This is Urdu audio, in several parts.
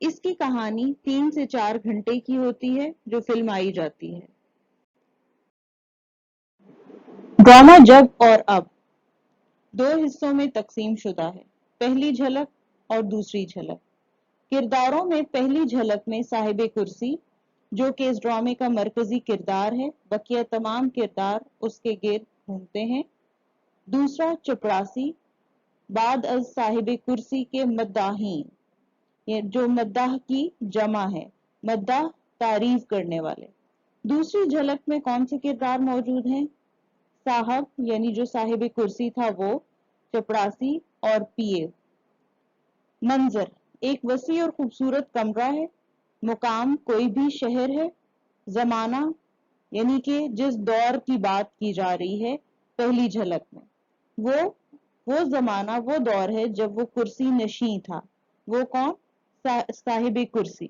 اس کی کہانی 3 سے 4 گھنٹے کی ہوتی ہے جو فلمائی جاتی ہے۔ ڈرامہ جب اور اب 2 حصوں میں تقسیم شدہ ہے، پہلی جھلک اور دوسری جھلک۔ کرداروں میں پہلی جھلک میں صاحب کرسی جو کہ اس ڈرامے کا مرکزی کردار ہے، بقیہ تمام کردار اس کے گرد گھومتے ہیں۔ دوسرا چپڑاسی بعد از صاحب کرسی کے مداحین، جو مداح کی جمع ہے، مداح تعریف کرنے والے۔ دوسری جھلک میں کون سے کردار موجود ہیں؟ صاحب یعنی جو صاحب کرسی تھا وہ، چپڑاسی اور پیے۔ منظر ایک وسیع اور خوبصورت کمرہ ہے۔ مقام کوئی بھی شہر ہے۔ زمانہ یعنی کہ جس دور کی بات کی جا رہی ہے پہلی جھلک میں، وہ زمانہ وہ دور ہے جب وہ کرسی نشین تھا۔ وہ کون؟ صاحب کرسی۔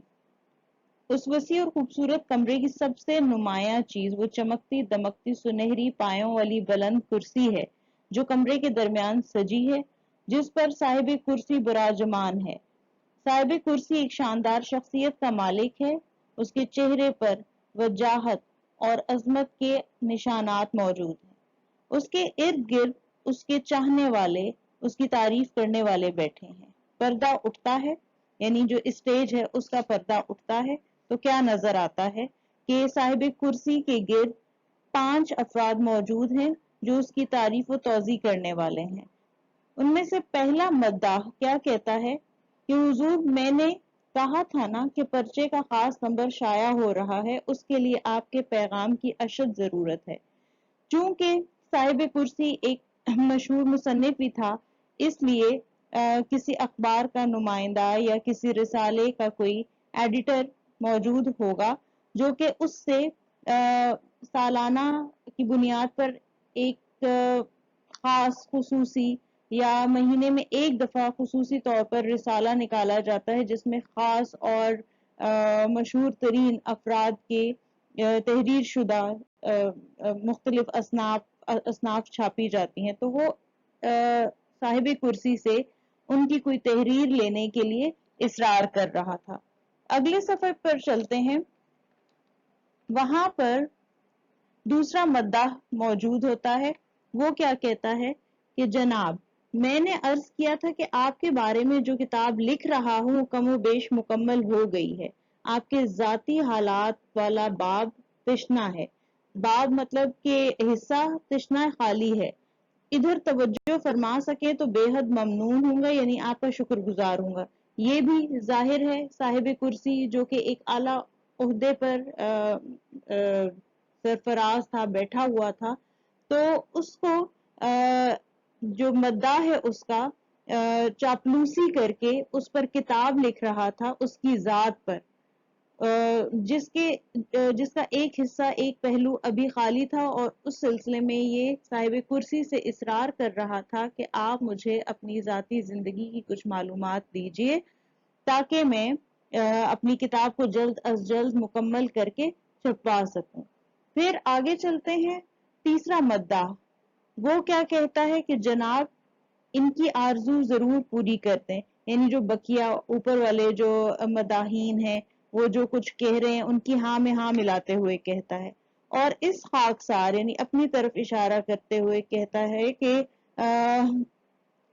اس وسیع اور خوبصورت کمرے کی سب سے نمایاں چیز وہ چمکتی دمکتی سنہری پایوں والی بلند کرسی ہے جو کمرے کے درمیان سجی ہے، جس پر صاحب کرسی براجمان ہے۔ صاحب کرسی ایک شاندار شخصیت کا مالک ہے۔ اس کے چہرے پر وجاہت اور عظمت کے نشانات موجود ہیں۔ اس کے ارد گرد اس کے چاہنے والے، اس کی تعریف کرنے والے بیٹھے ہیں۔ پردہ اٹھتا ہے، یعنی جو اسٹیج ہے اس کا پردہ اٹھتا ہے تو کیا نظر آتا ہے کہ صاحب کرسی کے گرد 5 افراد موجود ہیں جو اس کی تعریف و توضیح کرنے والے ہیں۔ ان میں سے پہلا مداح کیا کہتا ہے کہ حضور میں نے کہا تھا نا کہ پرچے کا خاص نمبر شائع ہو رہا ہے، اس کے لیے آپ کے پیغام کی اشد ضرورت ہے۔ چونکہ صاحب کرسی ایک مشہور مصنف بھی تھا، اس لیے کسی اخبار کا نمائندہ یا کسی رسالے کا کوئی ایڈیٹر موجود ہوگا جو کہ اس سے سالانہ کی بنیاد پر ایک خاص خصوصی یا مہینے میں ایک دفعہ خصوصی طور پر رسالہ نکالا جاتا ہے جس میں خاص اور مشہور ترین افراد کے تحریر شدہ مختلف اصناف چھاپی جاتی ہیں، تو وہ صاحب کرسی سے ان کی کوئی تحریر لینے کے لیے اصرار کر رہا تھا۔ اگلے صفحے پر چلتے ہیں، وہاں پر دوسرا مداح موجود ہوتا ہے۔ وہ کیا کہتا ہے کہ جناب میں نے عرض کیا تھا کہ آپ کے بارے میں جو کتاب لکھ رہا ہوں کم و بیش مکمل ہو گئی ہے۔ آپ کے ذاتی حالات والا باب تشنا ہے۔ باب مطلب کہ حصہ تشنا خالی ہے۔ ادھر توجہ فرما سکے تو بے حد ممنون ہوں گا، یعنی آپ کا شکر گزار ہوں گا۔ یہ بھی ظاہر ہے صاحب کرسی جو کہ ایک اعلیٰ عہدے پر سرفراز تھا، بیٹھا ہوا تھا، تو اس کو جو مداح ہے اس کا چاپلوسی کر کے اس پر کتاب لکھ رہا تھا اس کی ذات پر، جس کا ایک حصہ ایک پہلو ابھی خالی تھا، اور اس سلسلے میں یہ صاحب کرسی سے اصرار کر رہا تھا کہ آپ مجھے اپنی ذاتی زندگی کی کچھ معلومات دیجئے تاکہ میں اپنی کتاب کو جلد از جلد مکمل کر کے چھپوا سکوں۔ پھر آگے چلتے ہیں، تیسرا مداح وہ کیا کہتا ہے کہ جناب ان کی آرزو ضرور پوری کرتے ہیں، یعنی جو بقیہ اوپر والے جو مداحین ہیں وہ جو کچھ کہہ رہے ہیں ان کی ہاں میں ہاں ملاتے ہوئے کہتا ہے، اور اس خاکسار یعنی اپنی طرف اشارہ کرتے ہوئے کہتا ہے کہ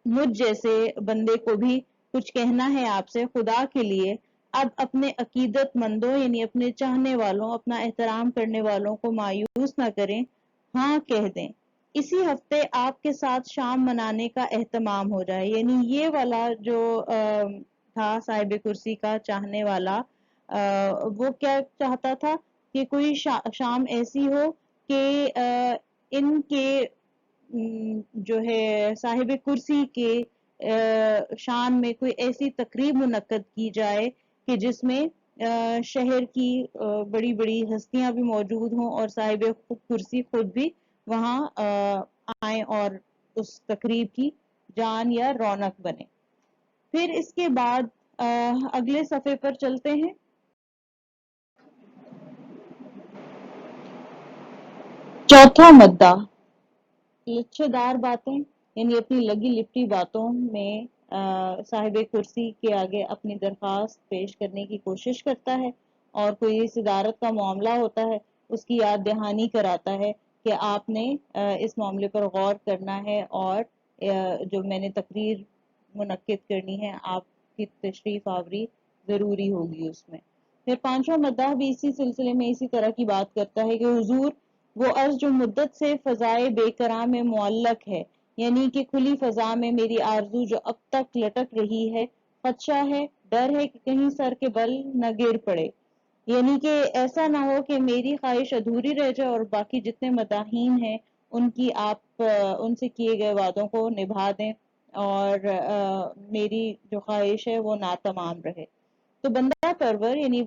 مجھ جیسے بندے کو بھی کچھ کہنا ہے آپ سے، خدا کے لیے اب اپنے عقیدت مندوں یعنی اپنے چاہنے والوں، اپنا احترام کرنے والوں کو مایوس نہ کریں، ہاں کہہ دیں، اسی ہفتے آپ کے ساتھ شام منانے کا اہتمام ہو جائے۔ یعنی یہ والا جو تھا صاحب کرسی کا چاہنے والا، وہ کیا چاہتا تھا کہ کوئی شام ایسی ہو کہ ان کے جو ہے صاحب کرسی کے شان میں کوئی ایسی تقریب منعقد کی جائے کہ جس میں شہر کی بڑی بڑی ہستیاں بھی موجود ہوں اور صاحب کرسی خود بھی وہاں آئیں اور اس تقریب کی جان یا رونق بنے۔ پھر اس کے بعد اگلے صفحے پر چلتے ہیں، چوتھا مداح لچھے دار باتیں، یعنی اپنی لگی لپٹی باتوں میں صاحب کرسی کے آگے اپنی درخواست پیش کرنے کی کوشش کرتا ہے اور کوئی صدارت کا معاملہ ہوتا ہے اس کی یاد دہانی کراتا ہے کہ آپ نے اس معاملے پر غور کرنا ہے اور جو میں نے تقریر منعقد کرنی ہے آپ کی تشریف آوری ضروری ہوگی اس میں۔ پھر پانچواں مداح بھی اسی سلسلے میں اسی طرح کی بات کرتا ہے کہ حضور وہ عرض جو مدت سے فضائے بے کرام میں معلق ہے، یعنی کہ کھلی فضا میں میری آرزو جو اب تک لٹک رہی ہے، خدشہ ہے، ڈر ہے کہ کہیں سر کے بل نہ گر پڑے، یعنی کہ ایسا نہ ہو کہ میری خواہش ادھوری رہ جائے اور باقی جتنے مداحین ہیں ان کی آپ ان سے کیے گئے وعدوں کو نبھا دیں اور میری جو خواہش ہے وہ ناتمام رہے۔ تو بندہ پرور یعنی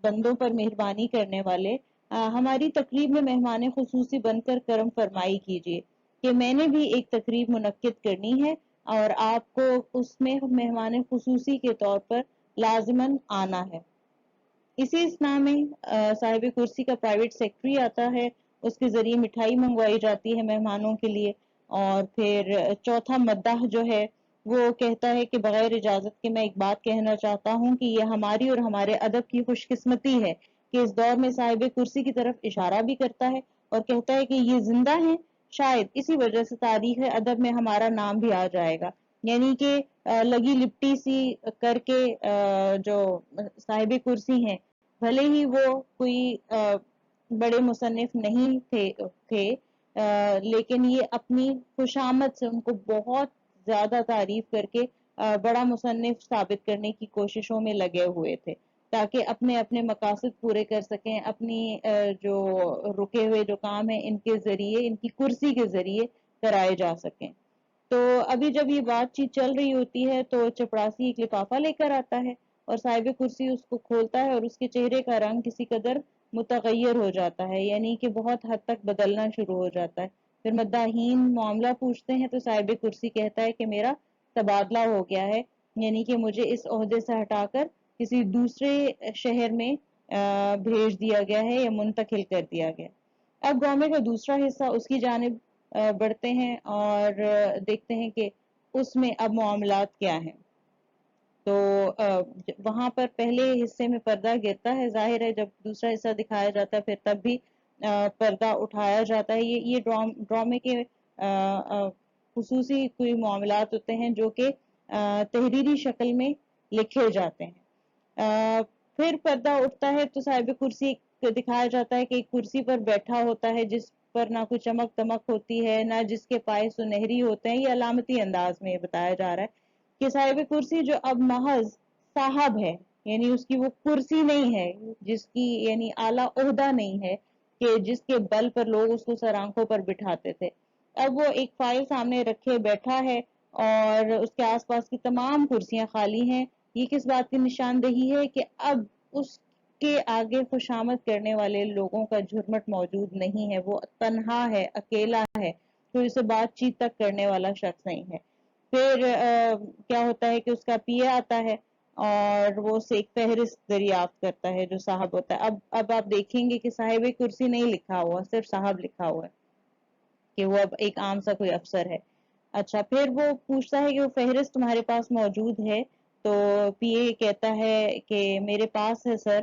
بندوں پر مہربانی کرنے والے ہماری تقریب میں مہمان خصوصی بن کر کرم فرمائی کیجیے کہ میں نے بھی ایک تقریب منعقد کرنی ہے اور آپ کو اس میں مہمان خصوصی کے طور پر لازماً آنا ہے۔ اسی اسنا میں صاحب کرسی کا پرائیویٹ سیکٹری آتا ہے، اس کے ذریعے مٹھائی منگوائی جاتی ہے مہمانوں کے لیے، اور پھر چوتھا مداح جو ہے وہ کہتا ہے کہ بغیر اجازت کے میں ایک بات کہنا چاہتا ہوں کہ یہ ہماری اور ہمارے ادب کی خوش قسمتی ہے کہ اس دور میں صاحب کرسی کی طرف اشارہ بھی کرتا ہے اور کہتا ہے کہ یہ زندہ ہیں، شاید اسی وجہ سے تاریخ ادب میں ہمارا نام بھی آ جائے گا، یعنی کہ لگی لپٹی سی کر کے جو صاحب کرسی ہیں بھلے ہی وہ کوئی بڑے مصنف نہیں تھے لیکن یہ اپنی خوشامد سے ان کو بہت زیادہ تعریف کر کے بڑا مصنف ثابت کرنے کی کوششوں میں لگے ہوئے تھے تاکہ اپنے اپنے مقاصد پورے کر سکیں، اپنی جو رکے ہوئے جو کام ہیں ان کے ذریعے، ان کی کرسی کے ذریعے کرائے جا سکیں۔ تو ابھی جب یہ بات چیت چل رہی ہوتی ہے تو چپڑاسی ایک لفافہ لے کر آتا ہے اور صاحب کرسی اس کو کھولتا ہے اور اس کے چہرے کا رنگ کسی قدر متغیر ہو جاتا ہے، یعنی کہ بہت حد تک بدلنا شروع ہو جاتا ہے۔ پھر مداحین معاملہ پوچھتے ہیں تو صاحب کرسی کہتا ہے کہ میرا تبادلہ ہو گیا ہے، یعنی کہ مجھے اس عہدے سے ہٹا کر کسی دوسرے شہر میں بھیج دیا گیا ہے یا منتقل کر دیا گیا۔ اب ڈرامے کا دوسرا حصہ اس کی جانب بڑھتے ہیں اور دیکھتے ہیں کہ اس میں اب معاملات کیا ہیں۔ تو وہاں پر پہلے حصے میں پردہ گرتا ہے، ظاہر ہے جب دوسرا حصہ دکھایا جاتا ہے پھر تب بھی پردہ اٹھایا جاتا ہے۔ یہ ڈرامے کے خصوصی کوئی معاملات ہوتے ہیں جو کہ تحریری شکل میں لکھے جاتے ہیں۔ پھر پردہ اٹھتا ہے تو صاحب کرسی دکھایا جاتا ہے کہ ایک کرسی پر بیٹھا ہوتا ہے جس پر نہ کوئی چمک دمک ہوتی ہے نہ جس کے پائے سنہری ہوتے ہیں، یہ علامتی انداز میں بتایا جا رہا ہے کہ صاحب کرسی جو اب محض صاحب ہے، یعنی اس کی وہ کرسی نہیں ہے جس کی یعنی اعلیٰ عہدہ نہیں ہے کہ جس کے بل پر لوگ اس کو سر آنکھوں پر بٹھاتے تھے، اب وہ ایک فائل سامنے رکھے بیٹھا ہے اور اس کے آس پاس کی تمام کرسیاں خالی ہیں۔ یہ کس بات کی نشاندہی ہے کہ اب اس کے آگے خوشامد کرنے والے لوگوں کا جھرمٹ موجود نہیں ہے، وہ تنہا ہے، اکیلا ہے، کوئی اسے بات چیت تک کرنے والا شخص نہیں ہے۔ پھر کیا ہوتا ہے کہ اس کا پی اے آتا ہے اور وہ اسے ایک فہرست دریافت کرتا ہے جو صاحب ہوتا ہے۔ اب آپ دیکھیں گے کہ صاحب کرسی نہیں لکھا ہوا، صرف صاحب لکھا ہوا ہے کہ وہ اب ایک عام سا کوئی افسر ہے۔ اچھا، پھر وہ پوچھتا ہے کہ وہ فہرست تمہارے پاس موجود ہے؟ تو پی اے کہتا ہے کہ میرے پاس ہے سر۔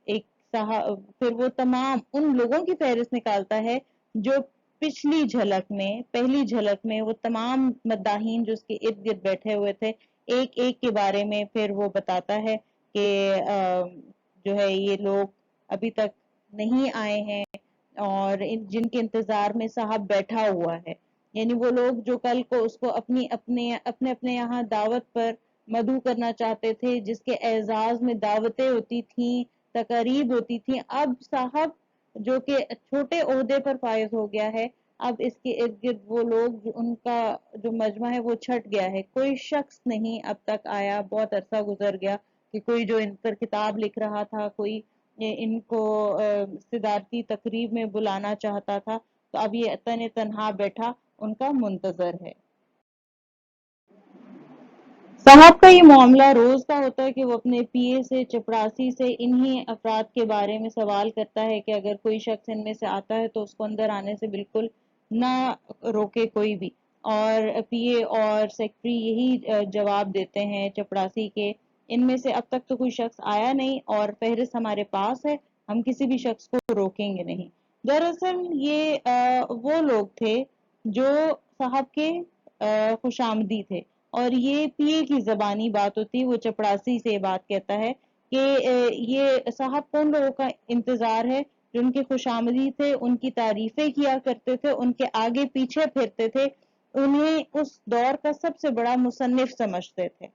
ایک صاحب پھر وہ تمام ان لوگوں کی فہرست نکالتا ہے جو پچھلی جھلک میں، پہلی جھلک میں وہ تمام مداحین جو اس کے ارد گرد بیٹھے ہوئے تھے ایک ایک کے بارے میں پھر وہ بتاتا ہے کہ جو ہے یہ لوگ ابھی تک نہیں آئے ہیں اور جن کے انتظار میں صاحب بیٹھا ہوا ہے، یعنی وہ لوگ جو کل کو اس کو اپنے یہاں دعوت پر مدعو کرنا چاہتے تھے، جس کے اعزاز میں دعوتیں ہوتی تھیں، تقاریب ہوتی تھیں، اب صاحب جو کہ چھوٹے عہدے پر فائز ہو گیا ہے، اب اس کے ارد گرد وہ لوگ ان کا جو مجمع ہے وہ چھٹ گیا ہے، کوئی شخص نہیں اب تک آیا، بہت عرصہ گزر گیا کہ کوئی جو ان پر کتاب لکھ رہا تھا، کوئی ان کو صدارتی تقریب میں بلانا چاہتا تھا، تو اب یہ تنہا بیٹھا ان کا منتظر ہے۔ صاحب کا یہ معاملہ روز کا ہوتا ہے کہ وہ اپنے پی اے سے، چپڑاسی سے انہی افراد کے بارے میں سوال کرتا ہے کہ اگر کوئی شخص ان میں سے آتا ہے تو اس کو اندر آنے سے بالکل نہ روکے کوئی بھی، اور پی اے اور سیکٹری یہی جواب دیتے ہیں چپڑاسی کے ان میں سے اب تک تو کوئی شخص آیا نہیں اور فہرست ہمارے پاس ہے، ہم کسی بھی شخص کو روکیں گے نہیں۔ دراصل یہ وہ لوگ تھے جو صاحب کے خوش آمدی تھے، اور یہ پی اے کی زبانی بات ہوتی، وہ چپڑاسی سے بات کہتا ہے کہ یہ صاحب کون لوگوں کا انتظار ہے جو ان کے خوش آمدی تھے، ان کی تعریفیں کیا کرتے تھے، ان کے آگے پیچھے پھرتے تھے، انہیں اس دور کا سب سے بڑا مصنف سمجھتے تھے۔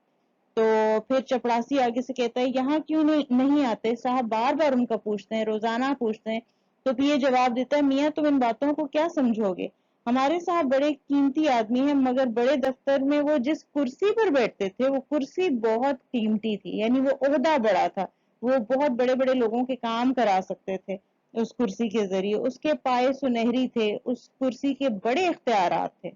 تو پھر چپڑاسی آگے سے کہتا ہے یہاں کیوں نہیں آتے؟ صاحب بار بار ان کا پوچھتے ہیں، روزانہ پوچھتے ہیں۔ تو پھر یہ جواب دیتا ہے میاں تم ان باتوں کو کیا سمجھو گے؟ ہمارے صاحب بڑے قیمتی آدمی ہیں، مگر بڑے دفتر میں وہ جس کرسی پر بیٹھتے تھے وہ کرسی بہت قیمتی تھی، یعنی وہ عہدہ بڑا تھا، وہ بہت بڑے بڑے لوگوں کے کام کرا سکتے تھے اس کرسی کے ذریعے، اس کے پائے سنہری تھے، اس کرسی کے بڑے اختیارات تھے،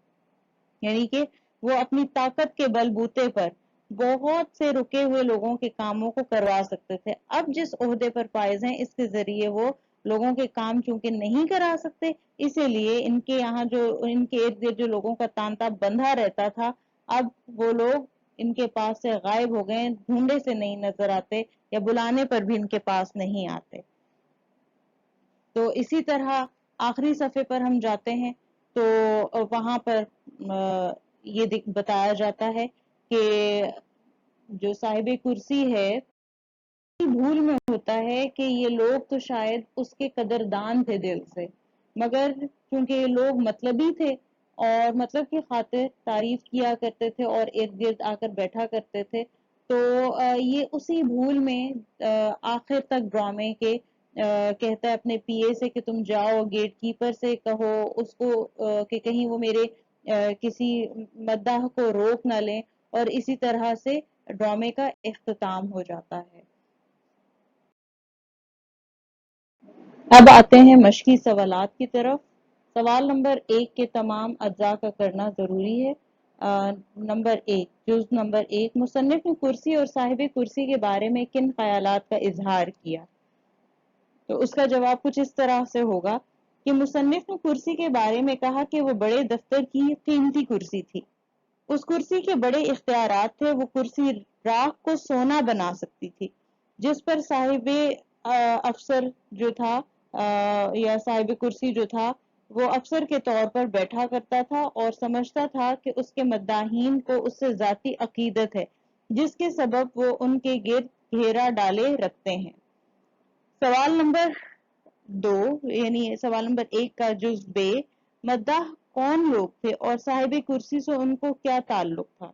یعنی کہ وہ اپنی طاقت کے بل بوتے پر بہت سے رکے ہوئے لوگوں کے کاموں کو کروا سکتے تھے۔ اب جس عہدے پر فائز ہیں اس کے ذریعے وہ لوگوں کے کام چونکہ نہیں کرا سکتے، اسی لیے ان کے یہاں جو ان کے ارد گرد جو لوگوں کا تانتا بندھا رہتا تھا، اب وہ لوگ ان کے پاس سے غائب ہو گئے، ڈھونڈے سے نہیں نظر آتے یا بلانے پر بھی ان کے پاس نہیں آتے۔ تو اسی طرح آخری صفحے پر ہم جاتے ہیں تو وہاں پر یہ بتایا جاتا ہے کہ جو صاحب کرسی ہے بھول میں ہوتا ہے کہ یہ لوگ تو شاید اس کے قدردان تھے دل سے، مگر چونکہ یہ لوگ مطلبی تھے اور مطلب کی خاطر تعریف کیا کرتے تھے اور ارد گرد آ کر بیٹھا کرتے تھے، تو یہ اسی بھول میں آخر تک ڈرامے کے کہتا ہے اپنے پی اے سے کہ تم جاؤ گیٹ کیپر سے کہو اس کو کہ کہیں وہ میرے کسی مداح کو روک نہ لیں، اور اسی طرح سے ڈرامے کا اختتام ہو جاتا ہے۔ اب آتے ہیں مشقی سوالات کی طرف۔ سوال نمبر 1 کے تمام اجزاء کا کرنا ضروری ہے۔ نمبر 1 جز نمبر 1 مصنف نے کرسی اور صاحب کرسی کے بارے میں کن خیالات کا اظہار کیا؟ تو اس کا جواب کچھ اس طرح سے ہوگا کہ مصنف نے کرسی کے بارے میں کہا کہ وہ بڑے دفتر کی قیمتی کرسی تھی، اس کرسی کے بڑے اختیارات تھے، وہ کرسی راکھ کو سونا بنا سکتی تھی، جس پر صاحب افسر جو تھا یا صاحب کرسی جو تھا وہ افسر کے طور پر بیٹھا کرتا تھا اور سمجھتا تھا کہ اس کے مداحین کو اس سے ذاتی عقیدت ہے، جس کے سبب وہ ان کے گرد گھیرا ڈالے رکھتے ہیں۔ سوال نمبر 2 یعنی سوال نمبر 1 کا جز بے مداح کون لوگ تھے اور صاحب کرسی سے ان کو کیا تعلق تھا؟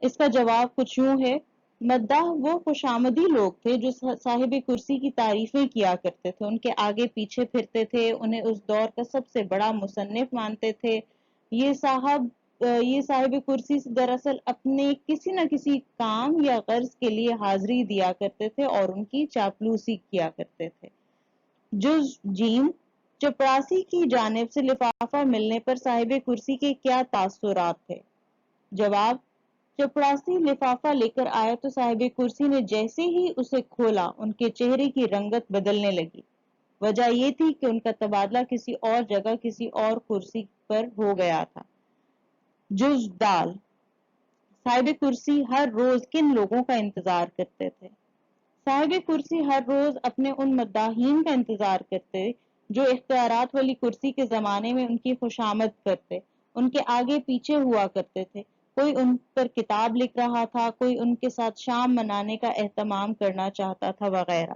اس کا جواب کچھ یوں ہے، مداح وہ خوشامدی لوگ تھے جو صاحب کرسی کی تعریفیں کیا کرتے تھے، ان کے آگے پیچھے پھرتے تھے، انہیں اس دور کا سب سے بڑا مصنف مانتے تھے۔ یہ صاحب کرسی سے دراصل اپنے کسی نہ کسی کام یا غرض کے لیے حاضری دیا کرتے تھے اور ان کی چاپلوسی کیا کرتے تھے۔ جز جیم چپڑاسی کی جانب سے لفافہ ملنے پر صاحب کرسی کے کیا تاثرات تھے؟ جواب، چپڑاسی لفافہ لے کر آیا تو صاحب کرسی نے جیسے ہی اسے کھولا ان کے چہرے کی رنگت بدلنے لگی۔ وجہ یہ تھی کہ ان کا تبادلہ کسی اور جگہ کسی اور کرسی پر ہو گیا تھا۔ جز دال صاحب کرسی ہر روز کن لوگوں کا انتظار کرتے تھے؟ صاحب کرسی ہر روز اپنے ان مداحین کا انتظار کرتے جو اختیارات والی کرسی کے زمانے میں ان کی خوشامد کرتے، ان کے آگے پیچھے ہوا کرتے تھے، کوئی ان پر کتاب لکھ رہا تھا، کوئی ان کے ساتھ شام منانے کا اہتمام کرنا چاہتا تھا وغیرہ۔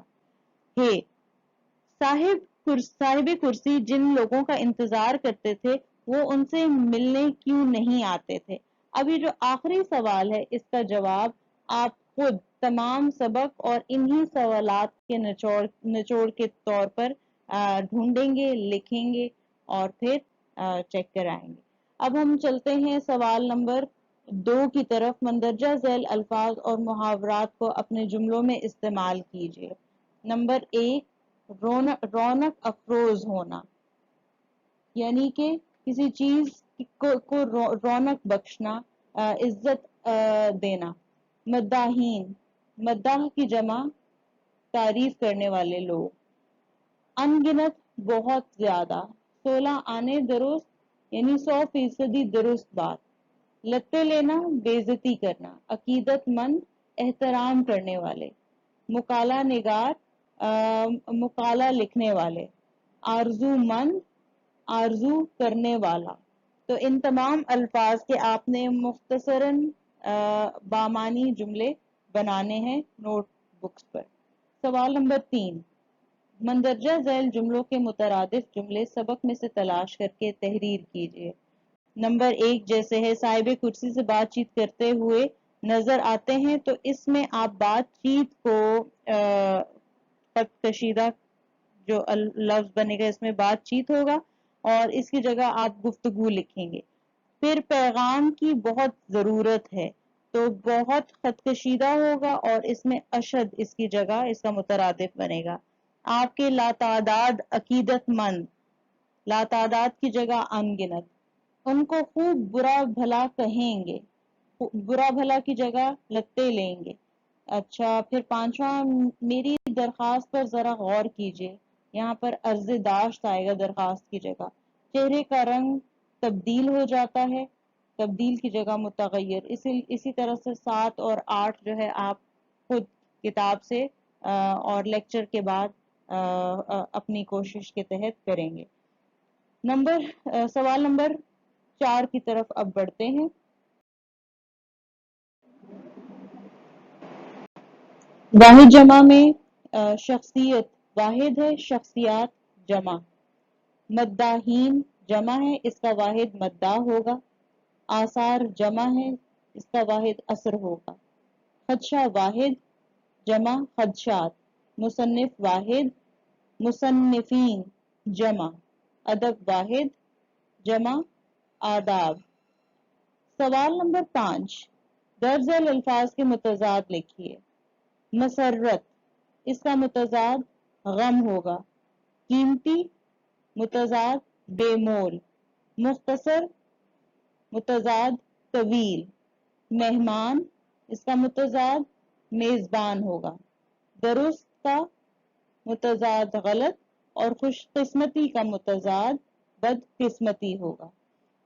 صاحب کرسی جن لوگوں کا انتظار کرتے تھے وہ ان سے ملنے کیوں نہیں آتے تھے؟ اب یہ جو آخری سوال ہے اس کا جواب آپ خود تمام سبق اور انہی سوالات کے نچوڑ کے طور پر ڈھونڈیں گے، لکھیں گے اور پھر چیک کرائیں گے۔ اب ہم چلتے ہیں سوال نمبر 2 کی طرف۔ مندرجہ ذیل الفاظ اور محاورات کو اپنے جملوں میں استعمال کیجیے۔ نمبر 1 رونق افروز ہونا، یعنی کہ کسی چیز کو رونق بخشنا، عزت دینا۔ مداحین، مداح کی جمع تعریف کرنے والے لوگ۔ ان گنت، بہت زیادہ۔ 16 آنے درست یعنی 100% درست بات. لتے لینا بےعزتی کرنا. عقیدت مند احترام کرنے والے. مقالہ نگار مقالہ لکھنے والے. آرزو مند آرزو کرنے والا. تو ان تمام الفاظ کے آپ نے مختصراً بامانی جملے بنانے ہیں نوٹ بکس پر. سوال نمبر 3. مندرجہ ذیل جملوں کے مترادف جملے سبق میں سے تلاش کر کے تحریر کیجیے. نمبر 1 جیسے ہے صاحب کرسی سے بات چیت کرتے ہوئے نظر آتے ہیں، تو اس میں آپ بات چیت کو خط کشیدہ جو لفظ بنے گا اس میں بات چیت ہوگا اور اس کی جگہ آپ گفتگو لکھیں گے. پھر پیغام کی بہت ضرورت ہے تو بہت خط کشیدہ ہوگا اور اس میں اشد اس کی جگہ اس کا مترادف بنے گا. آپ کے لاتعداد عقیدت مند، لاتعداد کی جگہ ان گنت. ان کو خوب برا بھلا کہیں گے، برا بھلا کی جگہ لتے لیں گے. اچھا پھر 5واں میری درخواست پر ذرا غور کیجئے. یہاں پر عرض داشت آئے گا درخواست کی جگہ. چہرے کا رنگ تبدیل ہو جاتا ہے، تبدیل کی جگہ متغیر. اسی طرح سے 7 اور 8 جو ہے آپ خود کتاب سے اور لیکچر کے بعد اپنی کوشش کے تحت کریں گے. سوال نمبر 4 کی طرف اب بڑھتے ہیں. واحد جمع میں شخصیت واحد ہے، شخصیات جمع. مداحین جمع ہے، اس کا واحد مداح ہوگا. آثار جمع ہے، اس کا واحد اثر ہوگا. خدشہ واحد جمع خدشات. مصنف واحد مصنفین جمع. ادب واحد جمع آداب. سوال نمبر 5 درج ذیل الفاظ کے متضاد لکھیے. مسرت اس کا متضاد غم ہوگا. قیمتی متضاد بے مول. مختصر متضاد طویل. مہمان اس کا متضاد میزبان ہوگا. درست کا متضاد غلط اور خوش قسمتی کا متضاد بد قسمتی ہوگا.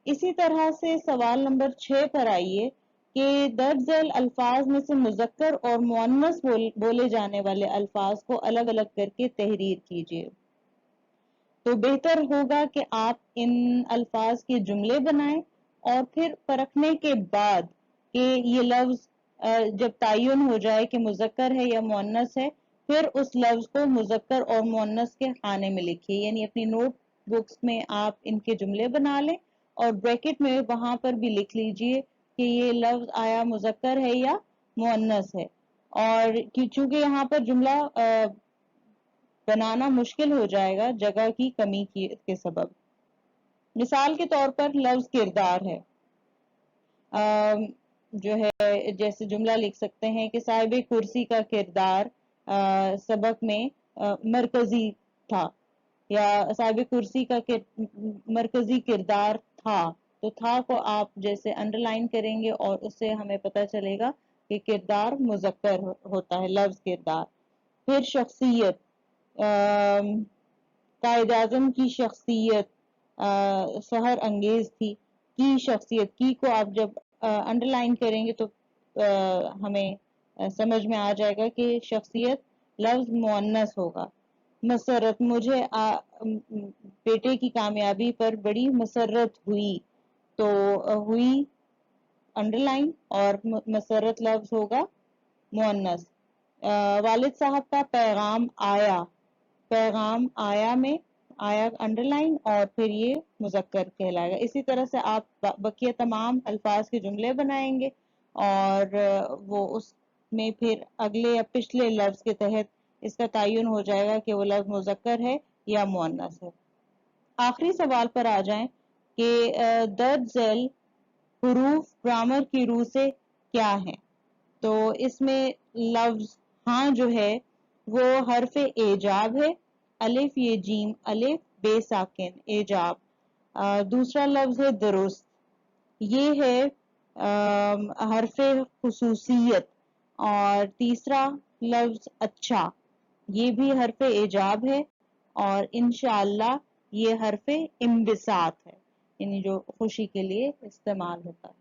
اسی طرح سے سوال نمبر 6 پر آئیے کہ درج ذیل الفاظ میں سے مذکر اور مؤنث بولے جانے والے الفاظ کو الگ الگ کر کے تحریر کیجیے. تو بہتر ہوگا کہ آپ ان الفاظ کے جملے بنائیں اور پھر پرکھنے کے بعد کہ یہ لفظ جب تعین ہو جائے کہ مذکر ہے یا مؤنث ہے، پھر اس لفظ کو مذکر اور مؤنث کے خانے میں لکھیے. یعنی اپنی نوٹ بکس میں آپ ان کے جملے بنا لیں اور بریکٹ میں وہاں پر بھی لکھ لیجئے کہ یہ لفظ آیا مذکر ہے یا مؤنث ہے. اور چونکہ یہاں پر جملہ بنانا مشکل ہو جائے گا جگہ کی کمی کے سبب. مثال کے طور پر لفظ کردار ہے، جو ہے جیسے جملہ لکھ سکتے ہیں کہ صاحب کرسی کا کردار سبق میں مرکزی تھا، یا صاحب کرسی کا مرکزی کردار تھا. تو تھا کو آپ جیسے انڈر لائن کریں گے اور اس سے ہمیں پتہ چلے گا کہ کردار مذکر ہوتا ہے، لفظ کردار. پھر شخصیت، قائد اعظم کی شخصیت سحر انگیز تھی. کی شخصیت، کی کو آپ جب انڈر لائن کریں گے تو ہمیں سمجھ میں آ جائے گا کہ شخصیت لفظ مؤنث ہوگا. مسرت، مجھے بیٹے کی کامیابی پر بڑی مسرت ہوئی. تو ہوئی انڈر لائن اور مسرت لفظ ہوگا مؤنث. والد صاحب کا پیغام آیا، پیغام آیا میں آیا انڈر لائن اور پھر یہ مذکر کہلائے گا. اسی طرح سے آپ بقیہ تمام الفاظ کے جملے بنائیں گے اور وہ اس میں پھر اگلے یا پچھلے لفظ کے تحت اس کا تعین ہو جائے گا کہ وہ لفظ مذکر ہے یا مؤنث ہے. آخری سوال پر آ جائیں کہ درج ذیل حروف گرامر کی روح سے کیا ہیں. تو اس میں لفظ ہاں جو ہے وہ حرف ایجاب ہے. الف یہ جیم الف بے ساکن ایجاب. دوسرا لفظ ہے درست، یہ ہے حرف خصوصیت. اور تیسرا لفظ اچھا، یہ بھی حرف ایجاب ہے اور انشاءاللہ یہ حرف انبساط ہے. یعنی جو خوشی کے لیے استعمال ہوتا ہے۔